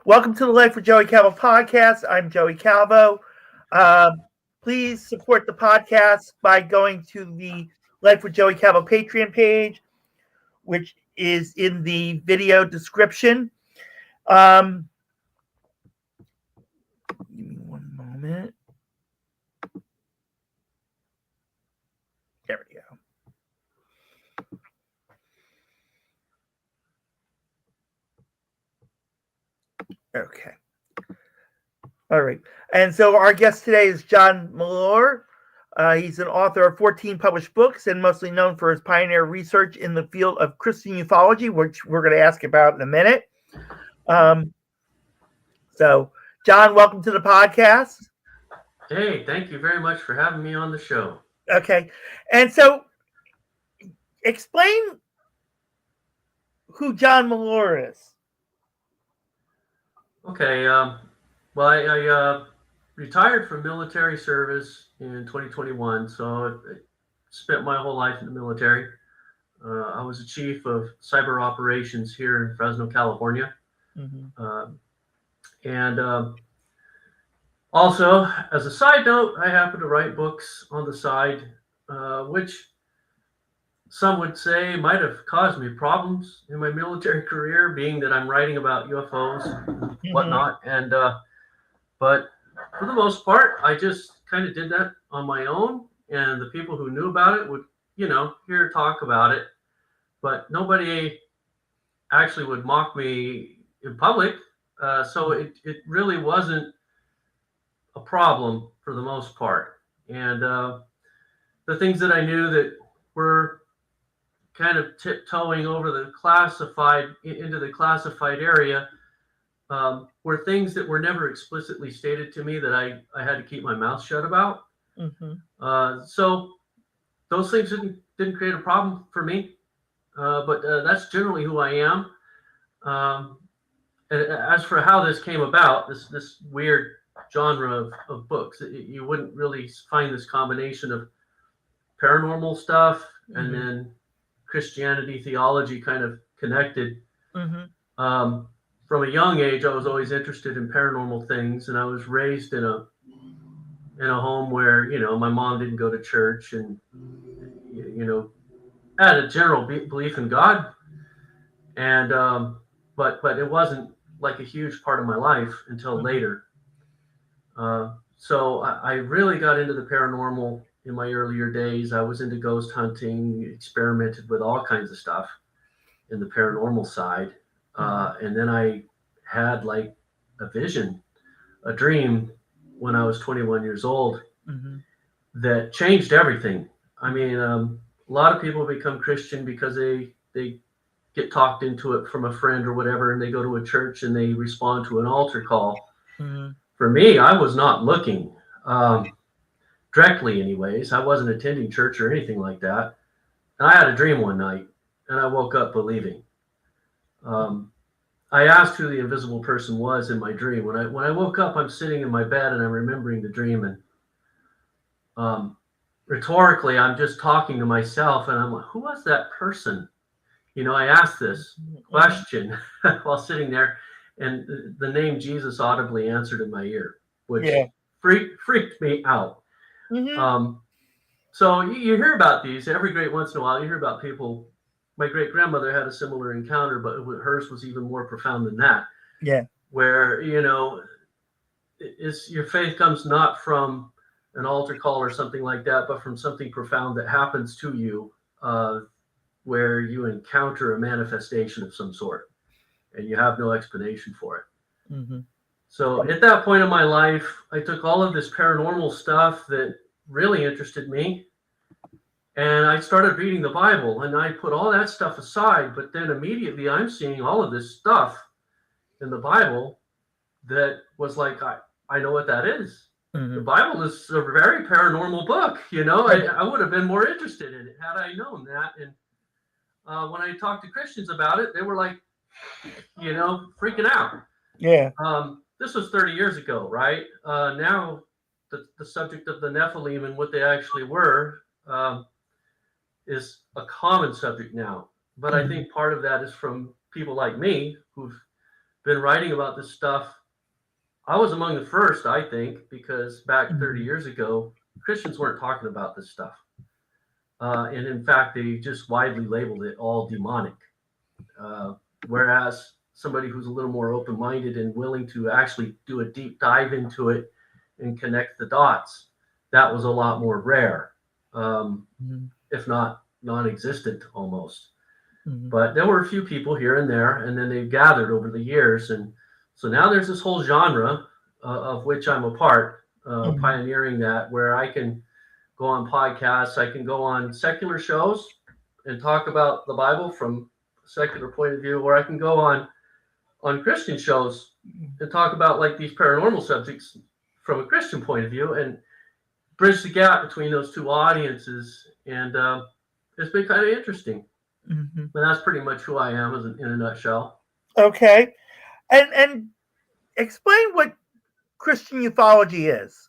Welcome to the Life with Joey Calvo Podcast. I'm Joey Calvo. Please support the podcast by going to the Life with Joey Calvo Patreon page, which is in the video description. Give me one moment. There we go. Okay. All right. And so our guest today is John Milor. He's an author of 14 published books and mostly known for his pioneer research in the field of Christian Ufology, which we're going to ask about in a minute. So, John, welcome to the podcast. Hey, thank you very much for having me on the show. Okay. And so, explain who John Milor is. Okay. Well, I retired from military service in 2021, so I spent my whole life in the military. I was a chief of cyber operations here in Fresno, California. Mm-hmm. Also, as a side note, I happen to write books on the side, which some would say might have caused me problems in my military career, being that I'm writing about UFOs and whatnot. And but for the most part, I just kind of did that on my own. And the people who knew about it would, hear talk about it. But nobody actually would mock me in public. So it really wasn't a problem for the most part. And the things that I knew that were kind of tiptoeing over the classified into the classified area were things that were never explicitly stated to me that I had to keep my mouth shut about. Mm-hmm. So those things didn't create a problem for me, but that's generally who I am. As for how this came about, this weird genre of books, you wouldn't really find this combination of paranormal stuff and mm-hmm. then Christianity, theology kind of connected. Mm-hmm. From a young age, I was always interested in paranormal things, and I was raised in a home where my mom didn't go to church, and had a general belief in God, and but it wasn't like a huge part of my life until mm-hmm. later. So I really got into the paranormal in my earlier days. I was into ghost hunting, experimented with all kinds of stuff in the paranormal side. And then I had like a vision, a dream when I was 21 years old mm-hmm. that changed everything. I mean, a lot of people become Christian because they get talked into it from a friend or whatever, and they go to a church and they respond to an altar call. Mm-hmm. For me, I was not looking. Directly anyways. I wasn't attending church or anything like that. And I had a dream one night, and I woke up believing. I asked who the invisible person was in my dream. When I woke up, I'm sitting in my bed, and I'm remembering the dream. And rhetorically, I'm just talking to myself, and I'm like, who was that person? I asked this question while sitting there, and the name Jesus audibly answered in my ear, which freaked me out. Mm-hmm. So you hear about these every great once in a while. You hear about people. My great grandmother had a similar encounter, but hers was even more profound than that. Yeah, where your faith comes not from an altar call or something like that, but from something profound that happens to you, where you encounter a manifestation of some sort, and you have no explanation for it. Mm-hmm. So at that point in my life, I took all of this paranormal stuff that really interested me, and I started reading the Bible, and I put all that stuff aside, but then immediately I'm seeing all of this stuff in the Bible that was like, I know what that is. Mm-hmm. The Bible is a very paranormal book. I would have been more interested in it had I known that. And when I talked to Christians about it, they were like, freaking out. Yeah. This was 30 years ago, right? Now the subject of the Nephilim and what they actually were is a common subject now. But mm-hmm. I think part of that is from people like me who've been writing about this stuff. I was among the first, I think, because back 30 years ago, Christians weren't talking about this stuff. And in fact, they just widely labeled it all demonic. Whereas somebody who's a little more open-minded and willing to actually do a deep dive into it and connect the dots, that was a lot more rare, if not non-existent almost. But there were a few people here and there, and then they've gathered over the years. And so now there's this whole genre of which I'm a part, pioneering that, where I can go on podcasts, I can go on secular shows and talk about the Bible from a secular point of view, or I can go on Christian shows and talk about like these paranormal subjects from a Christian point of view and bridge the gap between those two audiences. And it's been kind of interesting. And that's pretty much who I am in a nutshell. Okay. And explain what Christian ufology is.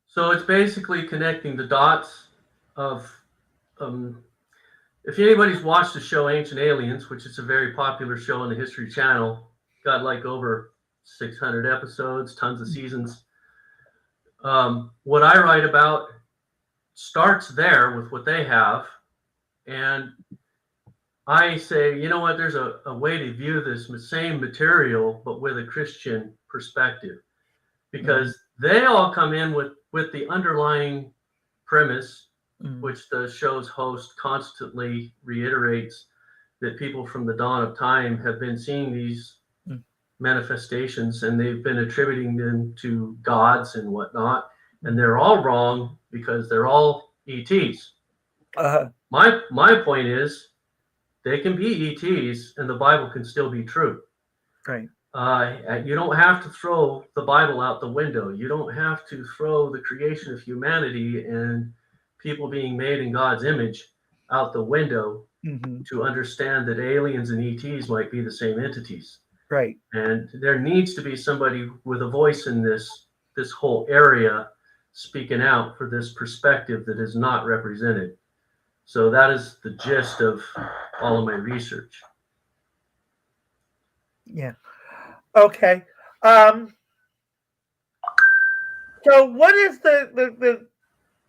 So it's basically connecting the dots of, if anybody's watched the show Ancient Aliens, which is a very popular show on the History Channel, got like over 600 episodes, tons of seasons. What I write about starts there with what they have. And I say, you know what, there's a way to view this same material, but with a Christian perspective. Because they all come in with the underlying premise, which the show's host constantly reiterates, that people from the dawn of time have been seeing these manifestations, and they've been attributing them to gods and whatnot. And they're all wrong because they're all ETs. My point is, they can be ETs and the Bible can still be true. Right. You don't have to throw the Bible out the window. You don't have to throw the creation of humanity and people being made in God's image out the window to understand that aliens and ETs might be the same entities. Right. And there needs to be somebody with a voice in this whole area speaking out for this perspective that is not represented. So that is the gist of all of my research. Yeah. Okay. So what is the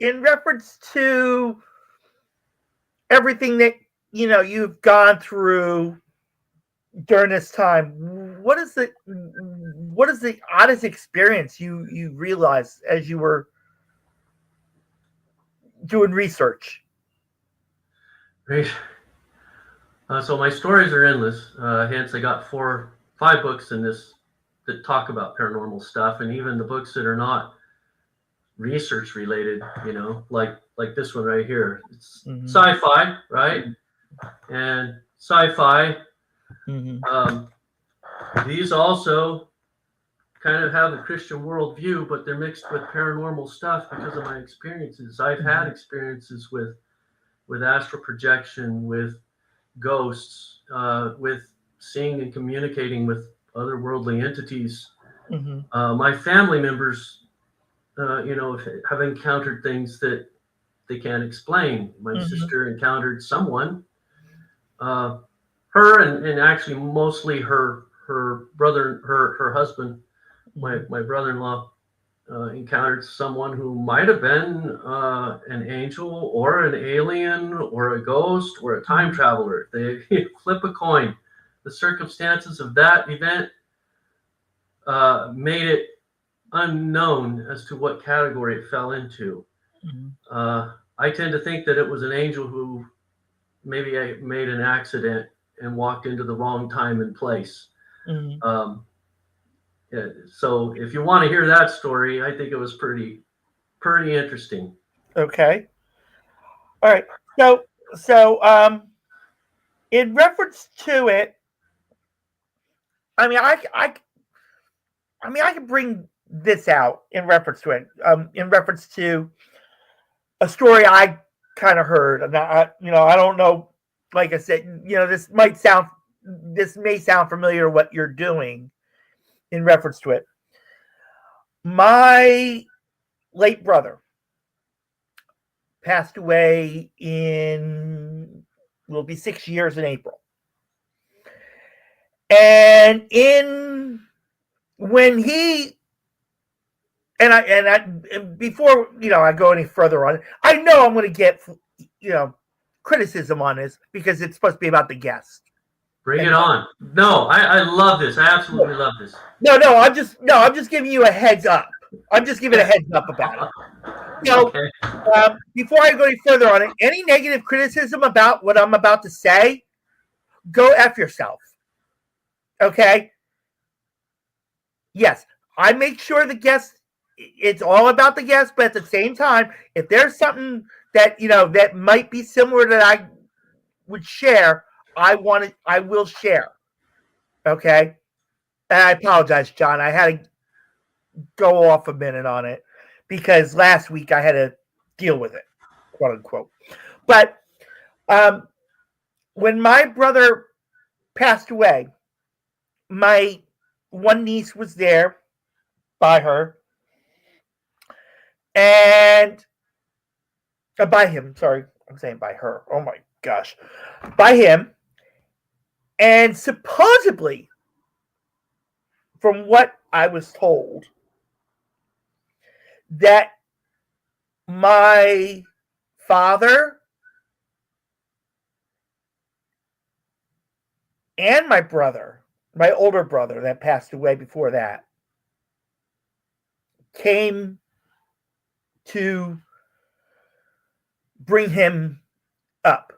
in reference to everything that you've gone through during this time, what is the oddest experience you realized as you were doing research? Right. So my stories are endless. Hence, I got 5 books in this that talk about paranormal stuff, and even the books that are not research related, like this one right here. It's sci-fi, right? And sci-fi. These also kind of have a Christian worldview, but they're mixed with paranormal stuff because of my experiences. I've had experiences with astral projection, with ghosts, with seeing and communicating with otherworldly entities. My family members, have encountered things that they can't explain. My sister encountered someone, her and actually mostly her brother, her husband, my brother-in-law, encountered someone who might have been an angel or an alien or a ghost or a time traveler. They flip a coin. The circumstances of that event made it unknown as to what category it fell into. I tend to think that it was an angel who maybe made an accident and walked into the wrong time and place. So if you want to hear that story, I think it was pretty interesting. Okay. All right. So in reference to it, I can bring this out in reference to it. In reference to a story I kind of heard, and I don't know. Like I said, this may sound familiar what you're doing in reference to it. My late brother passed away will be 6 years in April. And when he and before I go any further on it, I know I'm going to get criticism on this because it's supposed to be about the guest. Bring it on. No, I love this. I absolutely love this. No, I'm just giving you a heads up. I'm just giving a heads up about it. Okay. Before I go any further on it, any negative criticism about what I'm about to say, go F yourself. Okay? Yes, I make sure the guest, it's all about the guest, but at the same time, if there's something that, that might be similar that I would share, I will share. Okay? And I apologize, John. I had to go off a minute on it because last week I had to deal with it, quote unquote. But when my brother passed away, my one niece was there by her and by him. Sorry, I'm saying by her. Oh my gosh, by him. And supposedly, from what I was told, that my father and my brother, my older brother that passed away before that, came to bring him up.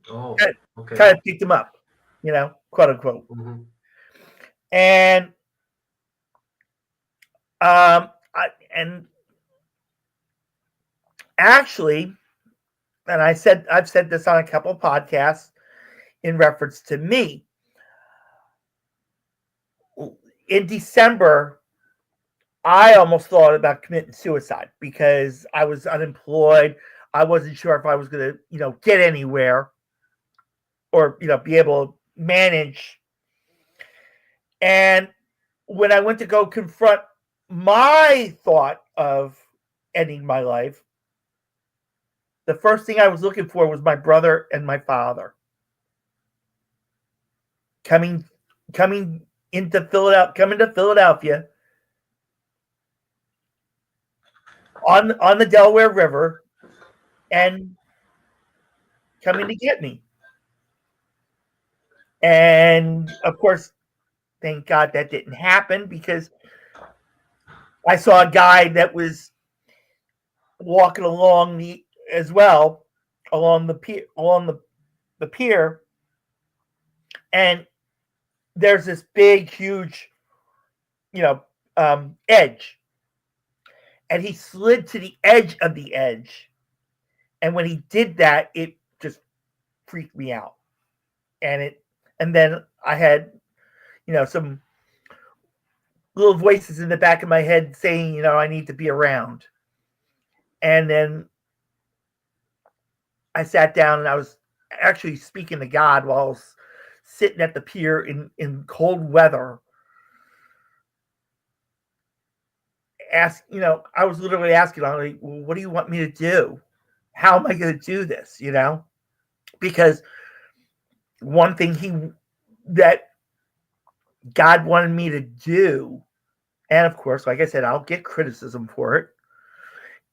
Oh, okay. Kind of picked him up, quote unquote. Mm-hmm. And actually, and I've said this on a couple of podcasts in reference to me. In December, I almost thought about committing suicide because I was unemployed. I wasn't sure if I was going to, get anywhere or, be able to manage. And when I went to go confront my thought of ending my life, the first thing I was looking for was my brother and my father coming to Philadelphia on the Delaware River and coming to get me. And of course, thank God that didn't happen because I saw a guy that was walking along the pier, and there's this big, huge, edge, and he slid to the edge of the edge, and when he did that, it just freaked me out, and then I had, some little voices in the back of my head saying, I need to be around. And then I sat down and I was actually speaking to God while I was sitting at the pier in cold weather. I was literally asking, I'm like, well, what do you want me to do? How am I going to do this? Because one thing that God wanted me to do, and of course, like I said, I'll get criticism for it,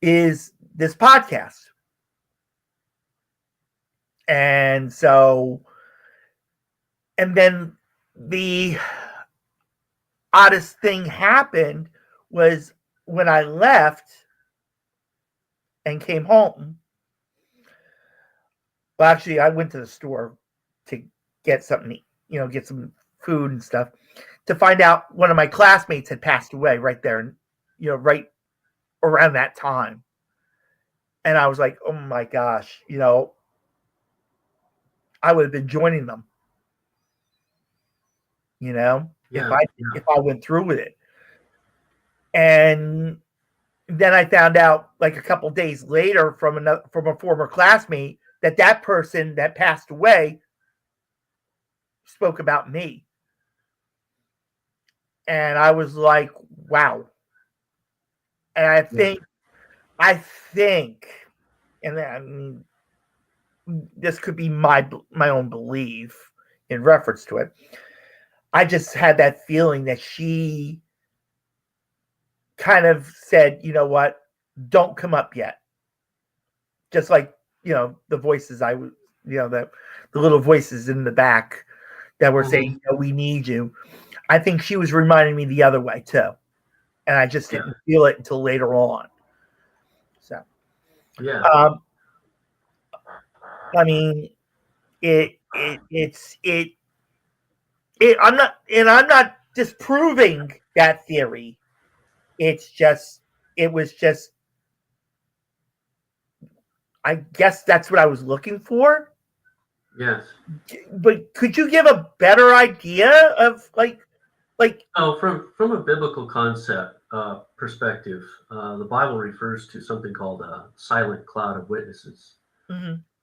is this podcast. And so, and then the oddest thing happened was when I left and came home. Well, actually, I went to the store to get something, get some food and stuff, to find out one of my classmates had passed away right there, right around that time. And I was like, oh my gosh, I would have been joining them, if I went through with it. And then I found out like a couple days later from a former classmate that person that passed away spoke about me. And I was like, wow. And I think, and then this could be my own belief, in reference to it. I just had that feeling that she kind of said, you know what, don't come up yet. Just like, the voices the little voices in the back that were saying, we need you. I think she was reminding me the other way too. And I just didn't feel it until later on. So, yeah. I mean, I'm not disproving that theory. It was just, I guess that's what I was looking for. Yes. But could you give a better idea of like? Oh, from a biblical concept perspective, the Bible refers to something called a silent cloud of witnesses.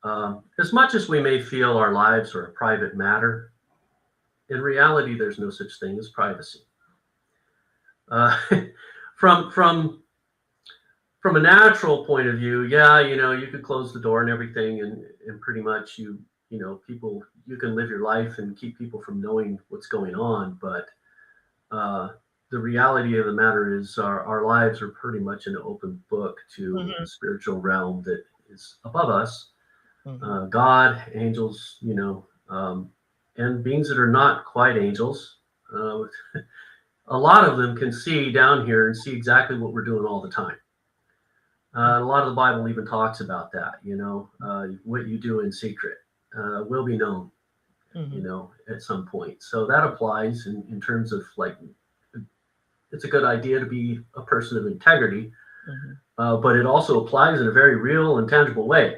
As much as we may feel our lives are a private matter, in reality, there's no such thing as privacy. From a natural point of view, you could close the door and everything, and pretty much people, you can live your life and keep people from knowing what's going on. But the reality of the matter is our lives are pretty much an open book to the spiritual realm that is above us. God, angels, and beings that are not quite angels. A lot of them can see down here and see exactly what we're doing all the time. A lot of the Bible even talks about that, what you do in secret will be known, at some point. So that applies in terms of like, it's a good idea to be a person of integrity, but it also applies in a very real and tangible way.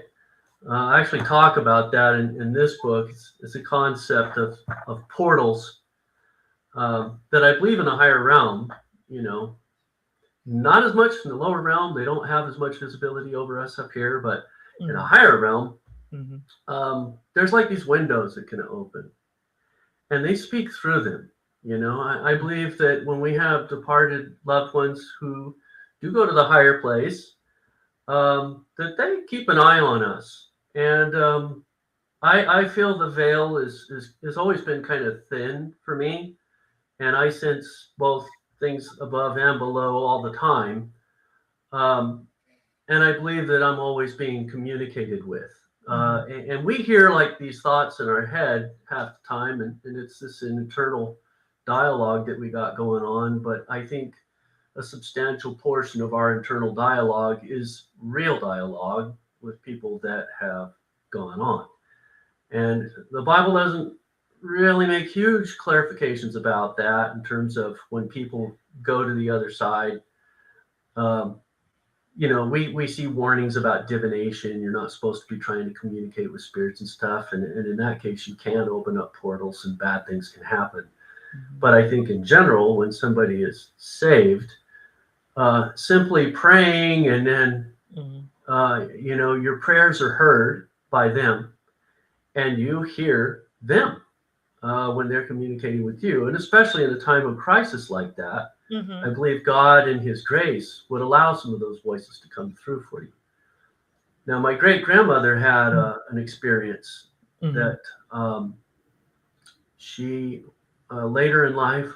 I actually talk about that in this book. It's a concept of portals that I believe in a higher realm, not as much in the lower realm. They don't have as much visibility over us up here, but in a higher realm, there's like these windows that can open, and they speak through them. I believe that when we have departed loved ones who do go to the higher place, that they keep an eye on us. And I feel the veil has always been kind of thin for me, and I sense both things above and below all the time. And I believe that I'm always being communicated with. And we hear like these thoughts in our head half the time, and it's this internal dialogue that we got going on. But I think a substantial portion of our internal dialogue is real dialogue with people that have gone on. And the Bible doesn't really make huge clarifications about that in terms of when people go to the other side. We see warnings about divination. You're not supposed to be trying to communicate with spirits and stuff. And in that case, you can open up portals and bad things can happen. But I think in general, when somebody is saved, simply praying and then, your prayers are heard by them and you hear them when they're communicating with you. And especially in a time of crisis like that, I believe God in his grace would allow some of those voices to come through for you. Now, my great-grandmother had an experience that she later in life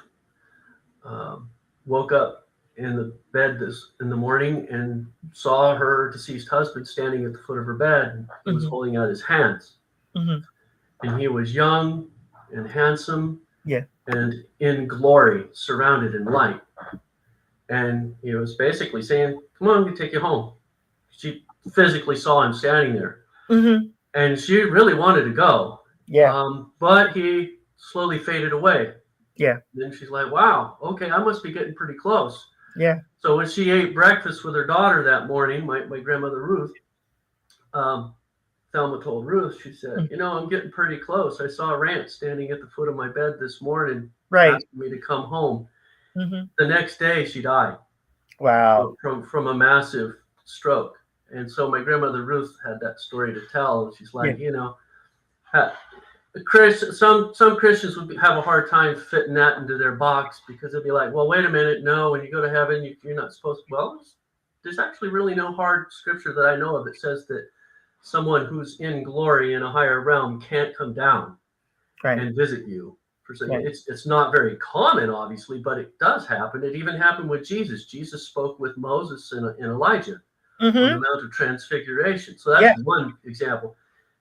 woke up in the bed in the morning and saw her deceased husband standing at the foot of her bed. He was holding out his hands. And he was young and handsome and in glory, surrounded in light. And he was basically saying, come on, I'm going to take you home. She physically saw him standing there. And she really wanted to go. But he slowly faded away. Then she's like, wow, okay, I must be getting pretty close. So when she ate breakfast with her daughter that morning, my grandmother Ruth, Thelma told Ruth, she said, I'm getting pretty close. I saw a ranch standing at the foot of my bed this morning, asking me to come home. The next day she died. Wow. From a massive stroke. And so my grandmother Ruth had that story to tell. And she's like, some Christians would have a hard time fitting that into their box because they'd be like, well, wait a minute. No, when you go to heaven, you're not supposed to. Well, there's actually really no hard scripture that I know of that says that someone who's in glory in a higher realm can't come down. and visit you. Right. It's not very common, obviously, but it does happen. It even happened with Jesus. Jesus spoke with Moses and Elijah on the Mount of Transfiguration. So that's one example.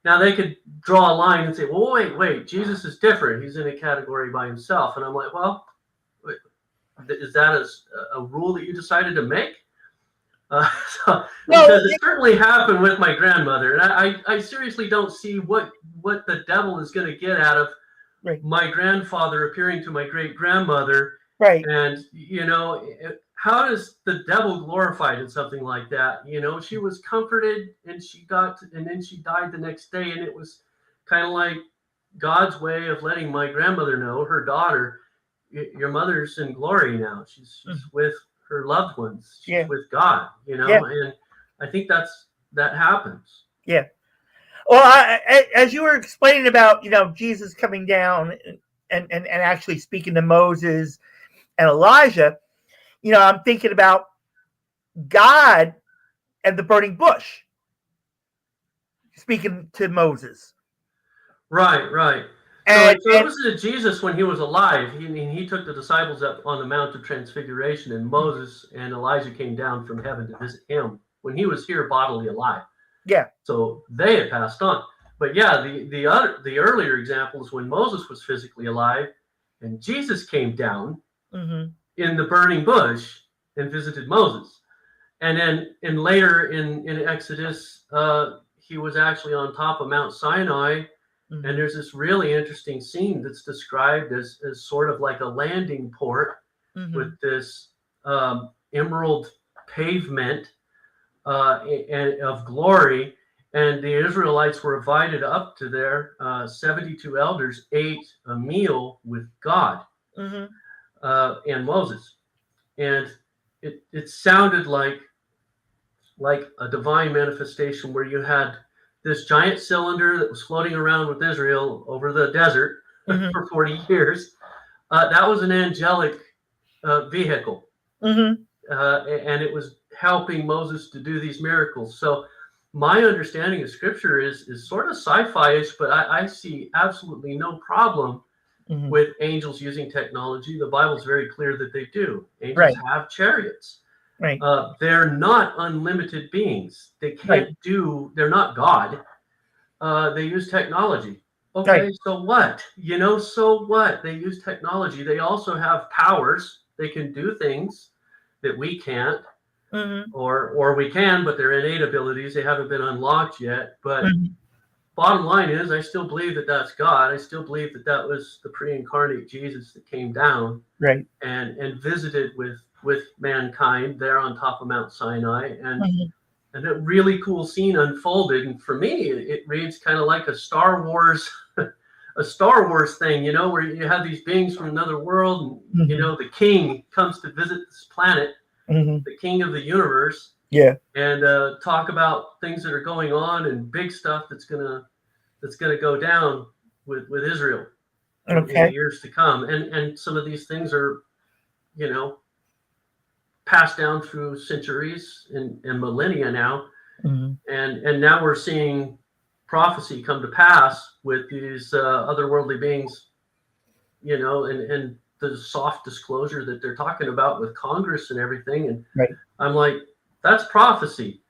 Now they could draw a line and say, well, wait, Jesus is different. He's in a category by himself. And I'm like, well, is that a rule that you decided to make? Because it certainly happened with my grandmother. And I seriously don't see what the devil is going to get out of my grandfather appearing to my great-grandmother. Right. And, how does the devil glorified in something like that? She was comforted and then she died the next day. And it was kind of like God's way of letting my grandmother know, her daughter, your mother's in glory now. She's with her loved ones. She's with God, and I think that happens. Yeah. Well, as you were explaining about, Jesus coming down and actually speaking to Moses and Elijah, I'm thinking about God and the burning bush speaking to Moses. Right. And so it was to Jesus when he was alive. He took the disciples up on the Mount of Transfiguration, and Moses and Elijah came down from heaven to visit him when he was here bodily alive. Yeah. So they had passed on. But the earlier example is when Moses was physically alive and Jesus came down in the burning bush and visited Moses. And then later in Exodus, he was actually on top of Mount Sinai. And there's this really interesting scene that's described as sort of like a landing port with this emerald pavement and of glory. And the Israelites were invited up to there. 72 elders ate a meal with God and Moses. And it sounded like a divine manifestation where you had this giant cylinder that was floating around with Israel over the desert for 40 years. That was an angelic vehicle. And it was helping Moses to do these miracles. So my understanding of scripture is sort of sci-fi-ish, but I see absolutely no problem with angels using technology. The Bible's very clear that they do. Angels have chariots. Right. They're not unlimited beings. They can't they're not God. They use technology. Okay, so what? So what? They use technology. They also have powers. They can do things that we can't. Or we can, but they're innate abilities. They haven't been unlocked yet. But bottom line is, I still believe that that's God. I still believe that was the pre-incarnate Jesus that came down and visited with mankind there on top of Mount Sinai. And a really cool scene unfolded. And for me, it reads kind of like a Star Wars thing, where you have these beings from another world and, the king comes to visit this planet. The king of the universe, and talk about things that are going on and big stuff that's gonna go down with Israel in the years to come. And some of these things are, passed down through centuries and millennia now, and now we're seeing prophecy come to pass with these otherworldly beings, and the soft disclosure that they're talking about with Congress and everything. And I'm like, that's prophecy.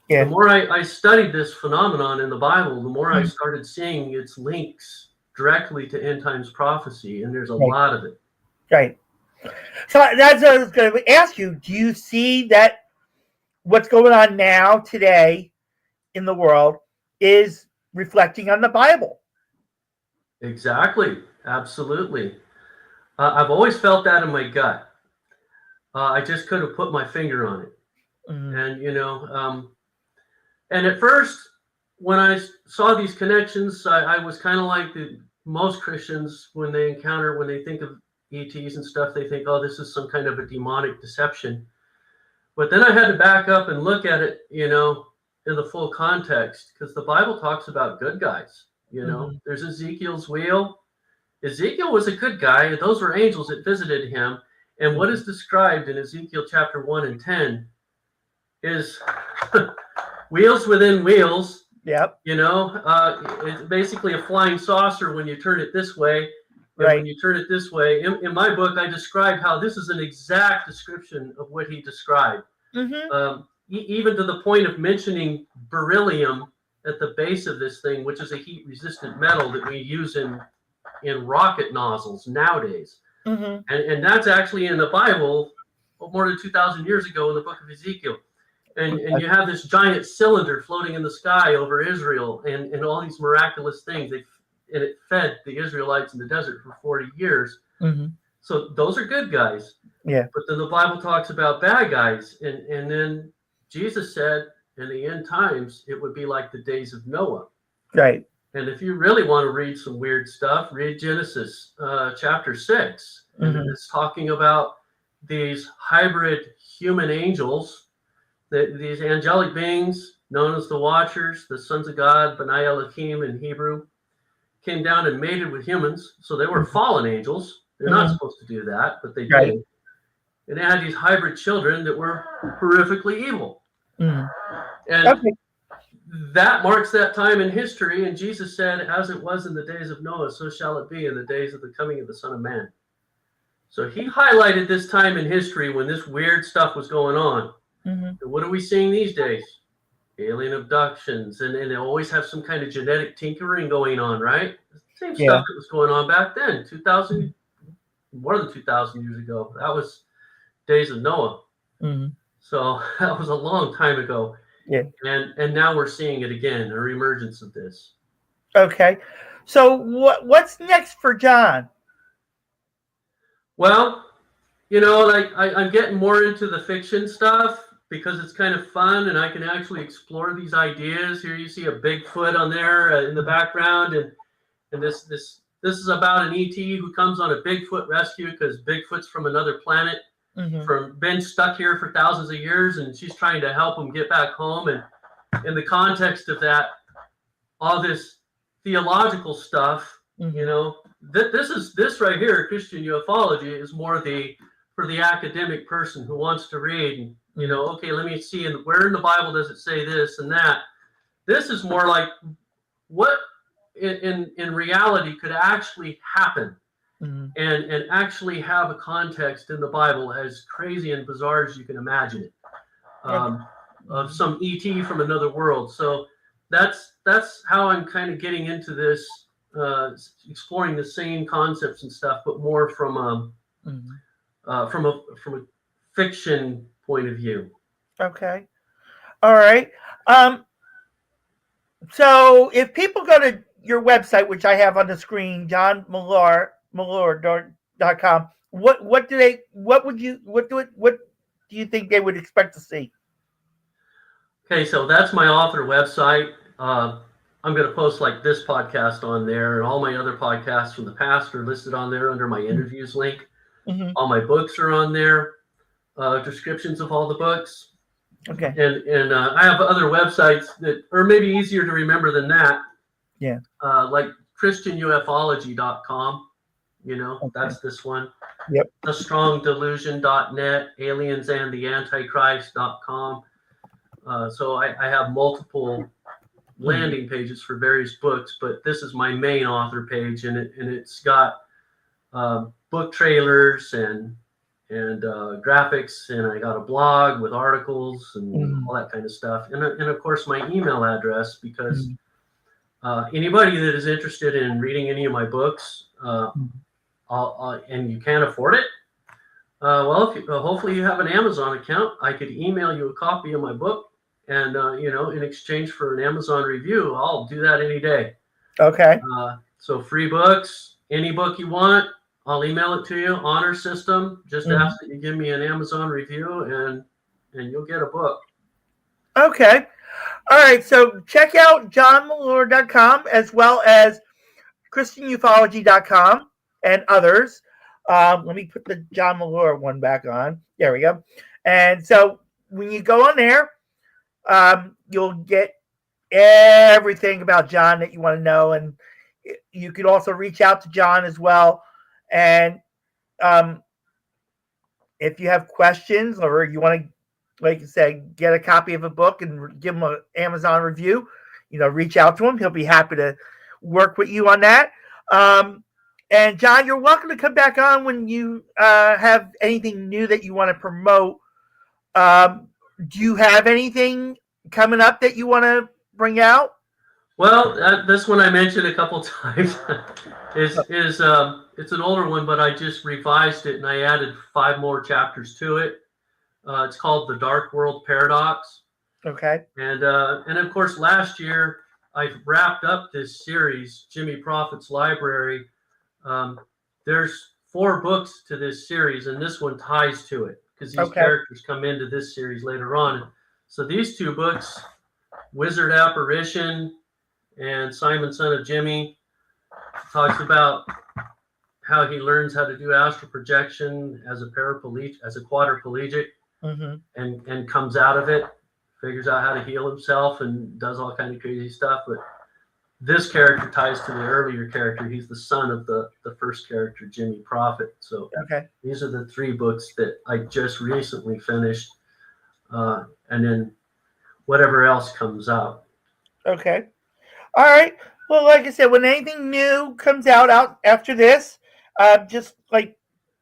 The more I studied this phenomenon in the Bible, the more I started seeing its links directly to end times prophecy. And there's a lot of it. Right. So that's what I was going to ask you. Do you see that what's going on now today in the world is reflecting on the Bible? Exactly. Absolutely. I've always felt that in my gut. I just couldn't put my finger on it. And, and at first, when I saw these connections, I was kind of like most Christians when they think of ETs and stuff, they think, oh, this is some kind of a demonic deception. But then I had to back up and look at it, in the full context, because the Bible talks about good guys. There's Ezekiel's wheel. Ezekiel was a good guy. Those were angels that visited him. And what is described in Ezekiel chapter 1 and 10 is wheels within wheels, Yep. It's basically a flying saucer when you turn it this way. And Right. when you turn it this way, in my book, I describe how this is an exact description of what he described. Mm-hmm. Even to the point of mentioning beryllium at the base of this thing, which is a heat-resistant metal that we use in rocket nozzles nowadays. Mm-hmm. And that's actually in the Bible more than 2,000 years ago in the book of Ezekiel. And you have this giant cylinder floating in the sky over Israel and all these miraculous things. And it fed the Israelites in the desert for 40 years. Mm-hmm. So those are good guys. Yeah. But then the Bible talks about bad guys. And then Jesus said in the end times, it would be like the days of Noah. Right. And if you really want to read some weird stuff, read Genesis chapter 6. And it's talking about these hybrid human angels, these angelic beings known as the Watchers, the sons of God, B'nai Elohim in Hebrew, came down and mated with humans. So they were fallen angels. They're not supposed to do that, but they did. And they had these hybrid children that were horrifically evil. And that marks that time in history. And Jesus said, as it was in the days of Noah, so shall it be in the days of the coming of the Son of Man. So he highlighted this time in history when this weird stuff was going on. And what are we seeing these days? Alien abductions. And they always have some kind of genetic tinkering going on, right? Same stuff that was going on back then, more than 2,000 years ago. That was days of Noah. So that was a long time ago. Yeah. And now we're seeing it again, a reemergence of this. Okay. So what's next for John? Well, like I'm getting more into the fiction stuff because it's kind of fun and I can actually explore these ideas. Here you see a Bigfoot on there in the background, and this is about an ET who comes on a Bigfoot rescue because Bigfoot's from another planet, from been stuck here for thousands of years, and she's trying to help him get back home. And in the context of that, all this theological stuff, this right here, Christian Ufology, is more for the academic person who wants to read. Okay, let me see, and where in the Bible does it say this and that? This is more like what in reality could actually happen, and actually have a context in the Bible as crazy and bizarre as you can imagine it, of some ET from another world. So that's how I'm kind of getting into this, exploring the same concepts and stuff, but more from a fiction point of view. Okay. All right. So if people go to your website, which I have on the screen, johnmilor.com, what do you think they would expect to see? Okay, so that's my author website. I'm going to post like this podcast on there, and all my other podcasts from the past are listed on there under my interviews link. All my books are on there, descriptions of all the books. Okay. And I have other websites that are maybe easier to remember than that. Yeah. Like ChristianUfology.com. That's this one. Yep. TheStrongDelusion.net, AliensAndTheAntichrist.com. So I have multiple landing pages for various books, but this is my main author page, and it's got book trailers and graphics, and I got a blog with articles and all that kind of stuff, and of course my email address, because anybody that is interested in reading any of my books, and you can't afford it, well, if hopefully you have an Amazon account, I could email you a copy of my book, and in exchange for an Amazon review, I'll do that any day. Okay. So free books, any book you want, I'll email it to you. Honor system. Just ask that you give me an Amazon review, and you'll get a book. Okay. All right. So check out johnmilor.com as well as christianufology.com and others. Let me put the John Milor one back on. There we go. And so when you go on there, you'll get everything about John that you want to know, and you could also reach out to John as well. And if you have questions, or you want to, like I said, get a copy of a book and give them an Amazon review, reach out to him. He'll be happy to work with you on that. And John, you're welcome to come back on when you have anything new that you want to promote. Do you have anything coming up that you want to bring out? Well, this one I mentioned a couple times is it's an older one, but I just revised it and I added 5 more chapters to it. It's called The Dark World Paradox. Okay. And of course, last year I wrapped up this series, Jimmy Prophet's Library. There's 4 books to this series, and this one ties to it because these characters come into this series later on. So these 2 books, Wizard Apparition and Simon, Son of Jimmy, talks about how he learns how to do astral projection as a quadriplegic, and comes out of it, figures out how to heal himself, and does all kind of crazy stuff. But this character ties to the earlier character. He's the son of the first character, Jimmy Prophet. So these are the 3 books that I just recently finished, and then whatever else comes out. Okay. All right. Well, like I said, when anything new comes out after this, just like,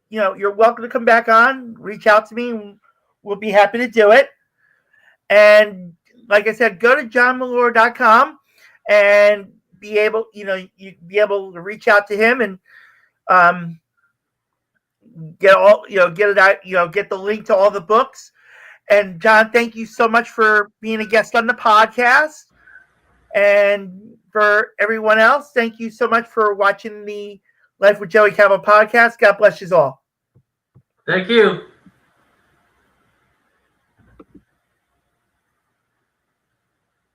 you're welcome to come back on, reach out to me, and we'll be happy to do it. And like I said, go to johnmilor.com and be able to reach out to him and get the link to all the books. And John, thank you so much for being a guest on the podcast. And for everyone else, thank you so much for watching the Life with Joey Calvo podcast. God bless you all. Thank you.